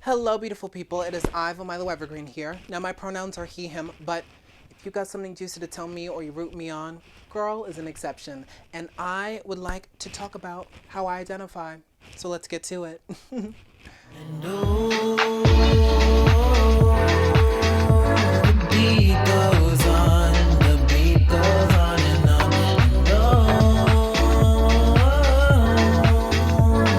Hello, beautiful people. It is I, Vemilo Evergreen here. Now, my pronouns are he, him, but if you got something juicy to tell me or you root me on, girl is an exception. And I would like to talk about how I identify. So let's get to it. The beat goes on, the beat goes on and on.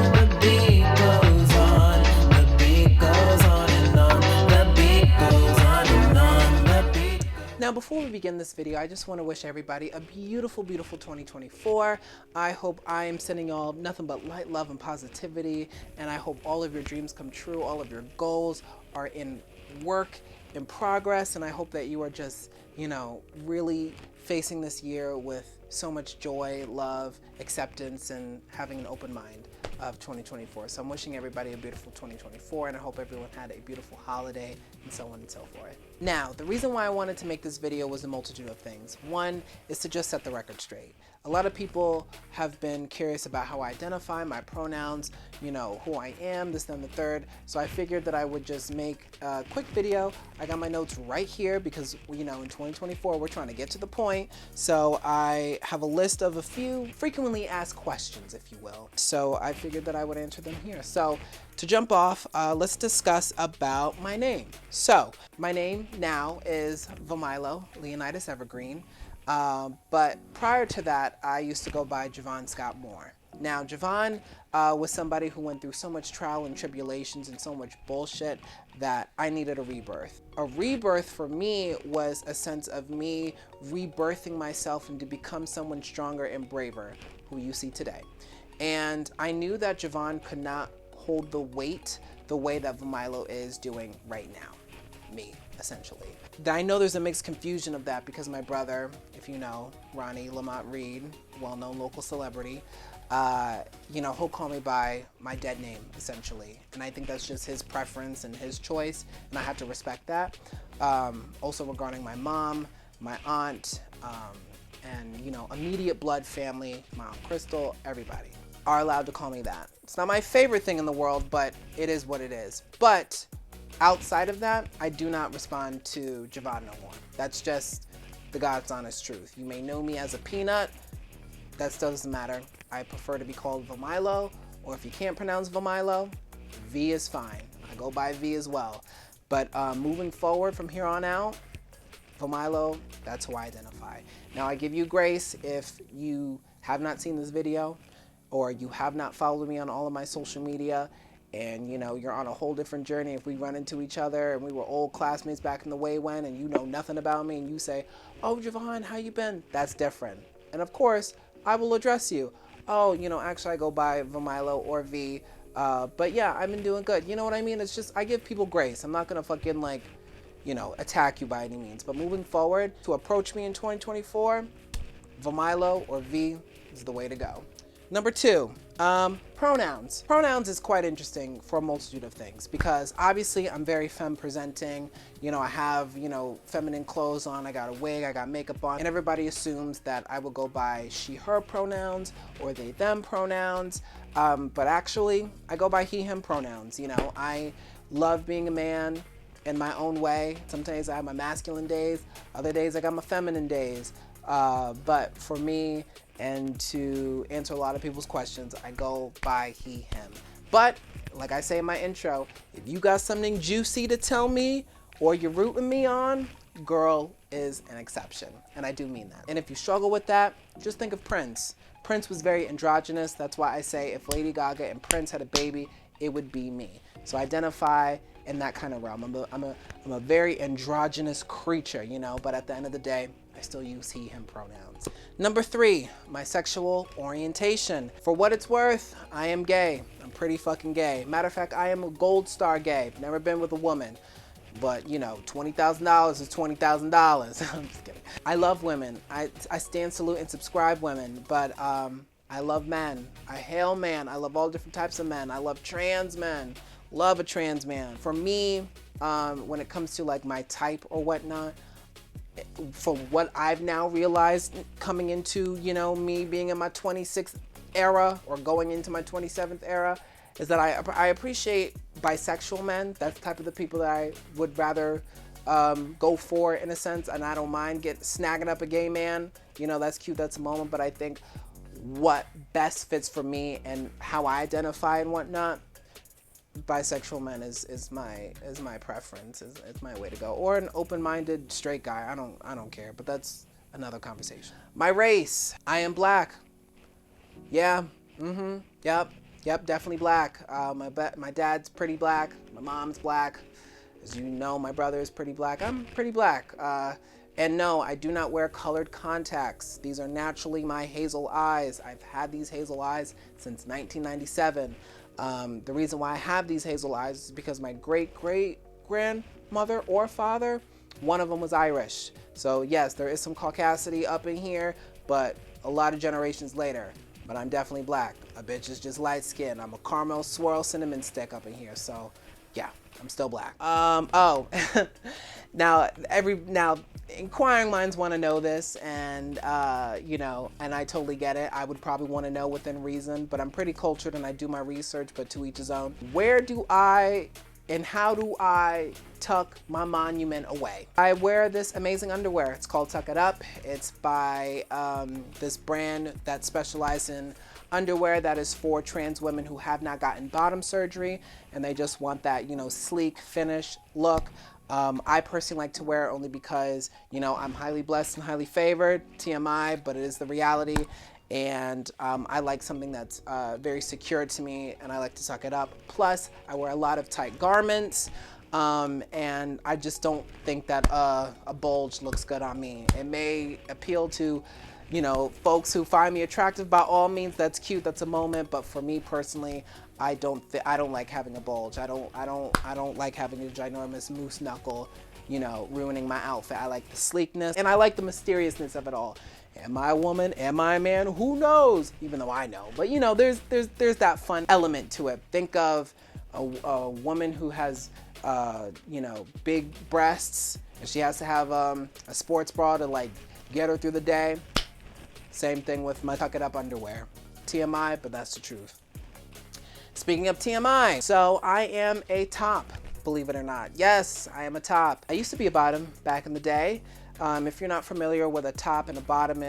And the beat goes on, the beat goes on and on. The beat goes on and on. The beat goes on. Now, before we begin this video, I just want to wish everybody a beautiful, beautiful 2024. I hope I am sending y'all nothing but light, love, and positivity. And I hope all of your dreams come true. All of your goals are in work, in progress. And I hope that you are just, really facing this year with so much joy, love, acceptance, and having an open mind of 2024. So I'm wishing everybody a beautiful 2024, and I hope everyone had a beautiful holiday and so on and so forth. Now, the reason why I wanted to make this video was a multitude of things. One is to just set the record straight. A lot of people have been curious about how I identify, my pronouns, who I am, this, then, the third. So I figured that I would just make a quick video. I got my notes right here because, in 2024, we're trying to get to the point. So I have a list of a few frequently asked questions, if you will. So I figured that I would answer them here. So to jump off, let's discuss about my name. So my name now is Vemilo Leonidas Evergreen. But prior to that, I used to go by Javon Scott Moore. Now, Javon was somebody who went through so much trial and tribulations and so much bullshit that I needed a rebirth. A rebirth for me was a sense of me rebirthing myself and to become someone stronger and braver, who you see today. And I knew that Javon could not hold the weight the way that Vemilo is doing right now. Me, essentially. I know there's a mixed confusion of that because my brother, if you know, Ronnie Lamont Reed, well-known local celebrity, he'll call me by my dead name, essentially. And I think that's just his preference and his choice, and I have to respect that. Also regarding my mom, my aunt, and, immediate blood family, my Aunt Crystal, everybody are allowed to call me that. It's not my favorite thing in the world, but it is what it is. But outside of that, I do not respond to Javon no more. That's just the God's honest truth. You may know me as a peanut. That still doesn't matter. I prefer to be called Vemilo, or if you can't pronounce Vemilo, V is fine. I go by V as well. But moving forward from here on out, Vemilo, that's who I identify. Now, I give you grace if you have not seen this video or you have not followed me on all of my social media and you're on a whole different journey. If we run into each other and we were old classmates back in the way when and you know nothing about me and you say, "Oh, Javon, how you been?" That's different. And of course, I will address you. "Oh, actually I go by Vemilo or V, but yeah, I've been doing good." You know what I mean? It's just, I give people grace. I'm not gonna fucking attack you by any means. But moving forward, to approach me in 2024, Vemilo or V is the way to go. Number two, pronouns. Pronouns is quite interesting for a multitude of things because obviously I'm very femme presenting. I have, feminine clothes on, I got a wig, I got makeup on, and everybody assumes that I will go by she, her pronouns or they, them pronouns. But actually, I go by he, him pronouns. I love being a man in my own way. Sometimes I have my masculine days, other days I got my feminine days. But for me, and to answer a lot of people's questions, I go by he, him. But like I say in my intro, if you got something juicy to tell me or you're rooting me on, girl is an exception. And I do mean that. And if you struggle with that, just think of Prince. Prince was very androgynous. That's why I say if Lady Gaga and Prince had a baby, it would be me. So I identify in that kind of realm. I'm a very androgynous creature, but at the end of the day, I still use he, him pronouns. Number three, my sexual orientation. For what it's worth, I am gay. I'm pretty fucking gay. Matter of fact, I am a gold star gay. Never been with a woman. But, $20,000 is $20,000. I'm just kidding. I love women. I stand, salute, and subscribe women. But I love men. I hail men. I love all different types of men. I love trans men. Love a trans man. For me, when it comes to like my type or whatnot, from what I've now realized coming into, me being in my 26th era or going into my 27th era, is that I appreciate bisexual men. That's the type of the people that I would rather go for, in a sense, and I don't mind snagging up a gay man. You know, that's cute, that's a moment, but I think what best fits for me and how I identify and whatnot, bisexual men is my preference, is my way to go. Or an open-minded straight guy. I don't care, but that's another conversation. My race, I am black. Yeah, yep, definitely black. My dad's pretty black. My mom's black. As you know, my brother is pretty black. I'm pretty black. And no, I do not wear colored contacts. These are naturally my hazel eyes. I've had these hazel eyes since 1997. The reason why I have these hazel eyes is because my great-great-grandmother or father, one of them was Irish. So yes, there is some caucasity up in here, but a lot of generations later. But I'm definitely black. A bitch is just light skinned. I'm a caramel swirl cinnamon stick up in here. So yeah, I'm still black. Oh, now inquiring minds want to know this, and you know, and I totally get it. I would probably want to know within reason, but I'm pretty cultured and I do my research, but to each his own. Where do I and how do I tuck my monument away? I wear this amazing underwear. It's called Tuck It Up. It's by this brand that specializes in underwear that is for trans women who have not gotten bottom surgery and they just want that, you know, sleek finish look. I personally like to wear it only because, you know, I'm highly blessed and highly favored, TMI, but it is the reality. And I like something that's very secure to me, and I like to tuck it up. Plus, I wear a lot of tight garments, and I just don't think that a bulge looks good on me. It may appeal to, you know, folks who find me attractive. By all means, that's cute, that's a moment. But for me personally, I don't like having a bulge. I don't like having a ginormous moose knuckle, you know, ruining my outfit. I like the sleekness, and I like the mysteriousness of it all. Am I a woman? Am I a man? Who knows? Even though I know. But you know, there's that fun element to it. Think of a woman who has, you know, big breasts, and she has to have a sports bra to like get her through the day. Same thing with my Tuck It Up underwear. TMI, but that's the truth. Speaking of TMI, so I am a top, believe it or not. Yes, I am a top. I used to be a bottom back in the day. If you're not familiar with a top and a bottom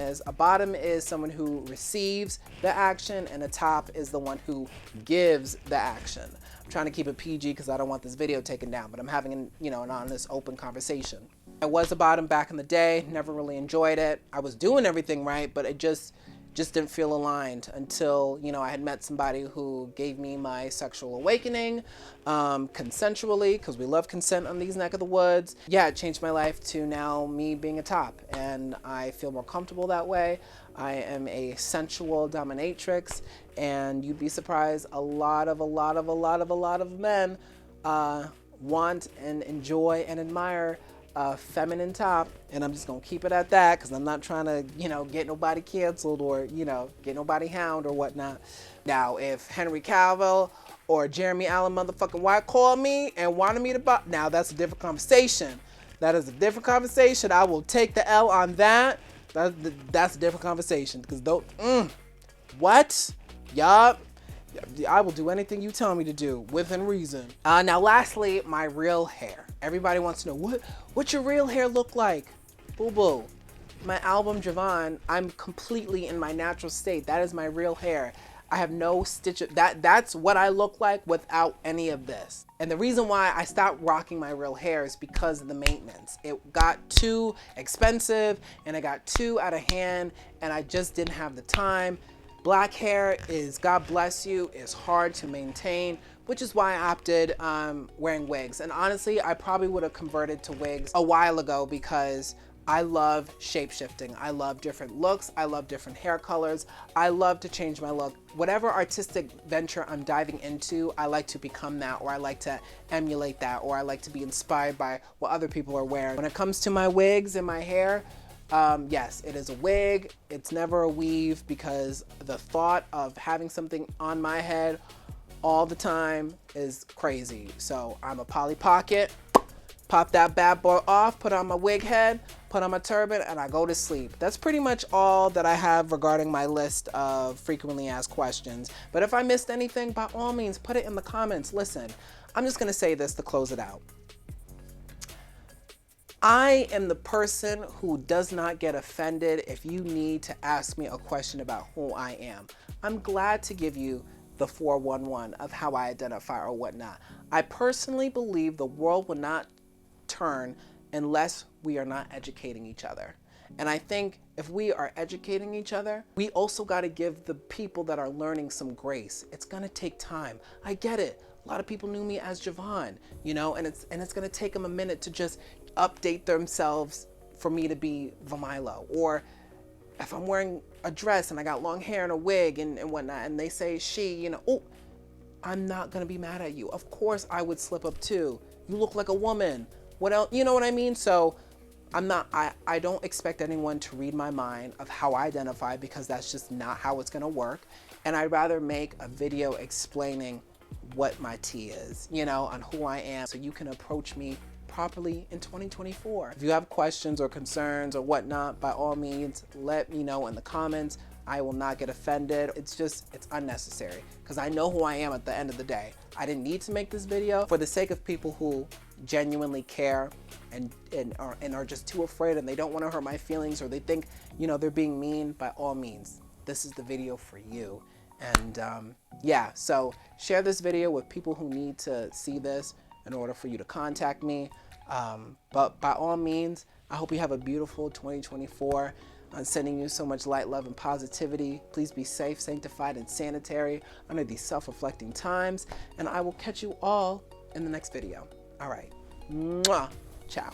is someone who receives the action, and a top is the one who gives the action. I'm trying to keep it PG because I don't want this video taken down, but I'm having, you know, an honest, open conversation. I was a bottom back in the day, never really enjoyed it. I was doing everything right, but it just didn't feel aligned until, you know, I had met somebody who gave me my sexual awakening, consensually, because we love consent on these neck of the woods. Yeah, it changed my life to now me being a top, and I feel more comfortable that way. I am a sensual dominatrix, and you'd be surprised, a lot of men want and enjoy and admire a feminine top, and I'm just gonna keep it at that because I'm not trying to, you know, get nobody canceled or, you know, get nobody hound or whatnot. Now, if Henry Cavill or Jeremy Allen motherfucking White called me and wanted me to now that's a different conversation. That is a different conversation. I will take the L on that. That's a different conversation because what? Yup. I will do anything you tell me to do within reason. Now, lastly, my real hair. Everybody wants to know what's your real hair look like? Boo boo. My album Javon, I'm completely in my natural state. That is my real hair. I have no stitch. That's what I look like without any of this. And the reason why I stopped rocking my real hair is because of the maintenance. It got too expensive and it got too out of hand, and I just didn't have the time. Black hair is, God bless you, is hard to maintain, which is why I opted wearing wigs. And honestly, I probably would have converted to wigs a while ago because I love shape-shifting. I love different looks. I love different hair colors. I love to change my look. Whatever artistic venture I'm diving into, I like to become that, or I like to emulate that, or I like to be inspired by what other people are wearing. When it comes to my wigs and my hair, yes, it is a wig. It's never a weave because the thought of having something on my head all the time is crazy. So I'm a Polly Pocket. pop that bad boy off, put on my wig head, put on my turban, and I go to sleep. That's pretty much all that I have regarding my list of frequently asked questions. But if I missed anything, by all means, put it in the comments. Listen, I'm just gonna say this to close it out. I am the person who does not get offended if you need to ask me a question about who I am. I'm glad to give you the 411 of how I identify or whatnot. I personally believe the world will not turn unless we are not educating each other. And I think if we are educating each other, we also got to give the people that are learning some grace. It's going to take time. I get it. A lot of people knew me as Javon, you know, and it's going to take them a minute to just update themselves for me to be Vemilo. Or if I'm wearing a dress and I got long hair and a wig and whatnot, and they say she, you know, oh, I'm not going to be mad at you. Of course I would slip up too. You look like a woman. What else? You know what I mean? So I don't expect anyone to read my mind of how I identify, because that's just not how it's going to work. And I'd rather make a video explaining what my tea is, you know, on who I am, so you can approach me properly in 2024. If you have questions or concerns or whatnot, by all means, let me know in the comments. I will not get offended. It's unnecessary, because I know who I am at the end of the day. I didn't need to make this video. For the sake of people who genuinely care and are just too afraid and they don't want to hurt my feelings, or they think, you know, they're being mean, by all means, this is the video for you. And yeah, so share this video with people who need to see this in order for you to contact me. But by all means, I hope you have a beautiful 2024. I'm sending you so much light, love, and positivity. Please be safe, sanctified, and sanitary under these self-reflecting times. And I will catch you all in the next video. All right. Mwah. Ciao.